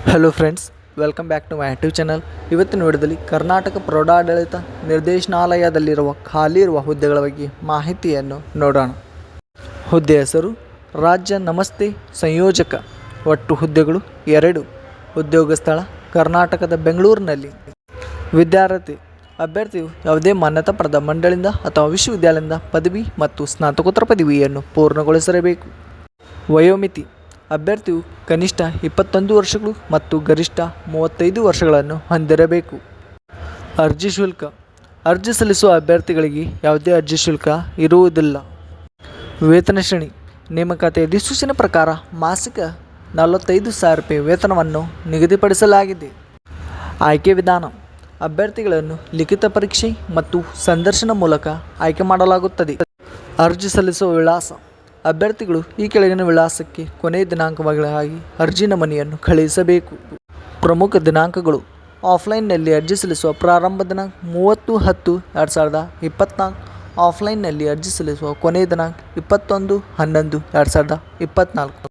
Hello friends, welcome back to my YouTube channel. ಇವತ್ತಿನ ವಿಡಿಯೋದಲ್ಲಿ ಕರ್ನಾಟಕ ಪ್ರೌಢಾಡಳಿತ ನಿರ್ದೇಶನಾಲಯದಲ್ಲಿರುವ ಖಾಲಿ ಇರುವ ಹುದ್ದೆಗಳ ಬಗ್ಗೆ ಮಾಹಿತಿಯನ್ನು ನೋಡೋಣ. ಹುದ್ದೆ ಹೆಸರು ರಾಜ್ಯ ನಮಸ್ತೆ ಸಂಯೋಜಕ. ಒಟ್ಟು ಹುದ್ದೆಗಳು 2. ಉದ್ಯೋಗ ಸ್ಥಳ ಕರ್ನಾಟಕದ ಬೆಂಗಳೂರಿನಲ್ಲಿ. ವಿದ್ಯಾರ್ಥಿ ಅಭ್ಯರ್ಥಿಯು ಯಾವುದೇ ಮಾನ್ಯತಾ ಪಡೆದ ಮಂಡಳಿಯಿಂದ ಅಥವಾ ವಿಶ್ವವಿದ್ಯಾಲಯದಿಂದ ಪದವಿ ಮತ್ತು ಸ್ನಾತಕೋತ್ತರ ಪದವಿಯನ್ನು ಪೂರ್ಣಗೊಳಿಸಿರಬೇಕು. ವಯೋಮಿತಿ ಅಭ್ಯರ್ಥಿಯು ಕನಿಷ್ಠ 21 ವರ್ಷಗಳು ಮತ್ತು ಗರಿಷ್ಠ 35 ವರ್ಷಗಳನ್ನು ಹೊಂದಿರಬೇಕು. ಅರ್ಜಿ ಶುಲ್ಕ ಅರ್ಜಿ ಸಲ್ಲಿಸುವ ಅಭ್ಯರ್ಥಿಗಳಿಗೆ ಯಾವುದೇ ಅರ್ಜಿ ಶುಲ್ಕ ಇರುವುದಿಲ್ಲ. ವೇತನ ಶ್ರೇಣಿ ನೇಮಕಾತಿ ಅಧಿಸೂಚನೆ ಪ್ರಕಾರ ಮಾಸಿಕ 45,000 ರೂಪಾಯಿ ವೇತನವನ್ನು ನಿಗದಿಪಡಿಸಲಾಗಿದೆ. ಆಯ್ಕೆ ವಿಧಾನ ಅಭ್ಯರ್ಥಿಗಳನ್ನು ಲಿಖಿತ ಪರೀಕ್ಷೆ ಮತ್ತು ಸಂದರ್ಶನ ಮೂಲಕ ಆಯ್ಕೆ ಮಾಡಲಾಗುತ್ತದೆ. ಅರ್ಜಿ ಸಲ್ಲಿಸುವ ವಿಳಾಸ ಅಭ್ಯರ್ಥಿಗಳು ಈ ಕೆಳಗಿನ ವಿಳಾಸಕ್ಕೆ ಕೊನೆಯ ದಿನಾಂಕವಾಗಿ ಅರ್ಜಿ ನಮೂನೆಯನ್ನು ಕಳುಹಿಸಬೇಕು. ಪ್ರಮುಖ ದಿನಾಂಕಗಳು: ಆಫ್ಲೈನ್ನಲ್ಲಿ ಅರ್ಜಿ ಸಲ್ಲಿಸುವ ಪ್ರಾರಂಭ ದಿನಾಂಕ 30/10/2024. ಆಫ್ಲೈನ್ನಲ್ಲಿ ಅರ್ಜಿ ಸಲ್ಲಿಸುವ ಕೊನೆಯ ದಿನಾಂಕ 21/11/2024.